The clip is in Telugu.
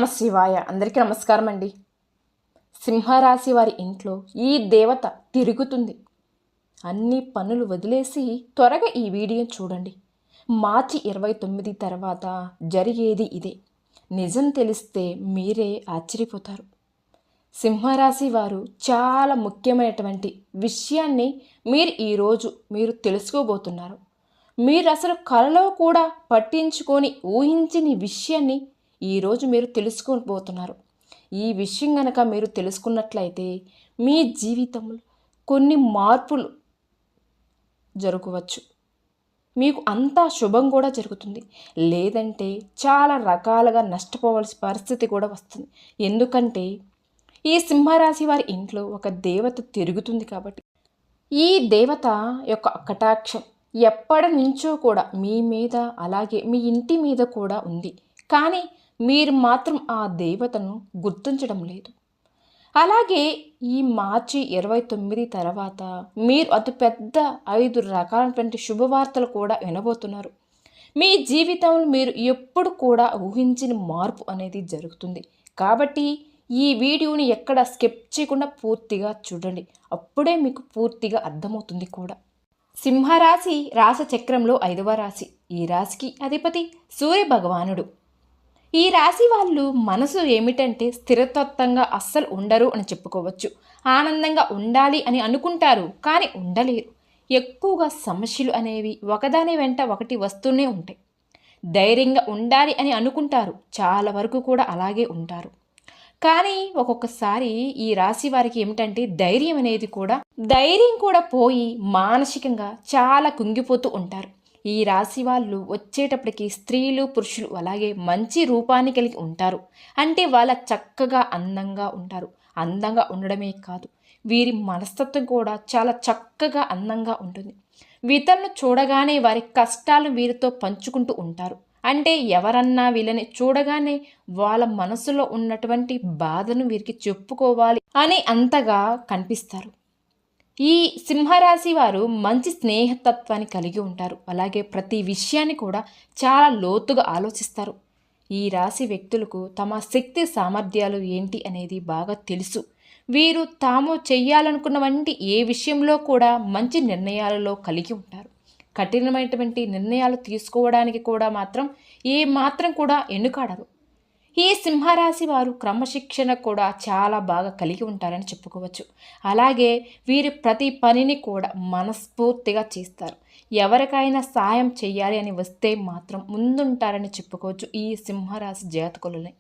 నమ శివాయ. అందరికీ నమస్కారం అండి. సింహరాశి వారి ఇంట్లో ఈ దేవత తిరుగుతుంది. అన్ని పనులు వదిలేసి త్వరగా ఈ వీడియో చూడండి. మార్చి 29 తర్వాత జరిగేది ఇదే. నిజం తెలిస్తే మీరే ఆశ్చర్యపోతారు. సింహరాశి వారు చాలా ముఖ్యమైనటువంటి విషయాన్ని మీరు తెలుసుకోబోతున్నారు. మీరు అసలు కలలో కూడా పట్టించుకొని ఊహించని విషయాన్ని ఈరోజు మీరు తెలుసుకోబోతున్నారు. ఈ విషయం గనక మీరు తెలుసుకున్నట్లయితే మీ జీవితంలో కొన్ని మార్పులు జరగవచ్చు. మీకు అంతా శుభం కూడా జరుగుతుంది. లేదంటే చాలా రకాలుగా నష్టపోవాల్సిన పరిస్థితి కూడా వస్తుంది. ఎందుకంటే ఈ సింహరాశి వారి ఇంట్లో ఒక దేవత తిరుగుతుంది కాబట్టి ఈ దేవత యొక్క కటాక్షం ఎప్పటి నుంచో కూడా మీ మీద అలాగే మీ ఇంటి మీద కూడా ఉంది. కానీ మీరు మాత్రం ఆ దేవతను గుర్తించడం లేదు. అలాగే ఈ మార్చి 29 తర్వాత మీరు అతిపెద్ద 5 రకాలైనటువంటి శుభవార్తలు కూడా వినబోతున్నారు. మీ జీవితంలో మీరు ఎప్పుడు కూడా ఊహించిన మార్పు అనేది జరుగుతుంది. కాబట్టి ఈ వీడియోని ఎక్కడ స్కిప్ చేయకుండా పూర్తిగా చూడండి. అప్పుడే మీకు పూర్తిగా అర్థమవుతుంది కూడా. సింహరాశి రాశి చక్రంలో 5వ రాశి. ఈ రాశికి అధిపతి సూర్య భగవానుడు. ఈ రాశి వాళ్ళు మనసు ఏమిటంటే స్థిరతత్వంగా అస్సలు ఉండరు అని చెప్పుకోవచ్చు. ఆనందంగా ఉండాలి అని అనుకుంటారు, కానీ ఉండలేరు. ఎక్కువగా సమస్యలు అనేవి ఒకదాని వెంట ఒకటి వస్తూనే ఉంటాయి. ధైర్యంగా ఉండాలి అని అనుకుంటారు, చాలా వరకు కూడా అలాగే ఉంటారు. కానీ ఒక్కొక్కసారి ఈ రాశి వారికి ఏమిటంటే ధైర్యం కూడా పోయి మానసికంగా చాలా కుంగిపోతూ ఉంటారు. ఈ రాశి వాళ్ళు వచ్చేటప్పటికి స్త్రీలు పురుషులు అలాగే మంచి రూపాన్ని కలిగి ఉంటారు. అంటే వాళ్ళ చక్కగా అందంగా ఉంటారు. అందంగా ఉండడమే కాదు, వీరి మనస్తత్వం కూడా చాలా చక్కగా అందంగా ఉంటుంది. ఇతరులను చూడగానే వారి కష్టాలను వీరితో పంచుకుంటూ ఉంటారు. అంటే ఎవరన్నా వీళ్ళని చూడగానే వాళ్ళ మనసులో ఉన్నటువంటి బాధను వీరికి చెప్పుకోవాలి అని అంతగా కనిపిస్తారు. ఈ సింహరాశి వారు మంచి స్నేహతత్వాన్ని కలిగి ఉంటారు. అలాగే ప్రతి విషయాన్ని కూడా చాలా లోతుగా ఆలోచిస్తారు. ఈ రాశి వ్యక్తులకు తమ శక్తి సామర్థ్యాలు ఏంటి అనేది బాగా తెలుసు. వీరు తాము చెయ్యాలనుకున్న వంటి ఏ విషయంలో కూడా మంచి నిర్ణయాలలో కలిగి ఉంటారు. కఠినమైనటువంటి నిర్ణయాలు తీసుకోవడానికి కూడా ఏ మాత్రం కూడా ఎన్నుకాడరు. ఈ సింహరాశి వారు క్రమశిక్షణ కూడా చాలా బాగా కలిగి ఉంటారని చెప్పుకోవచ్చు. అలాగే వీరి ప్రతి పనిని కూడా మనస్ఫూర్తిగా చేస్తారు. ఎవరికైనా సాయం చేయాలి అని వస్తే మాత్రం ముందుంటారని చెప్పుకోవచ్చు ఈ సింహరాశి జాతకులని.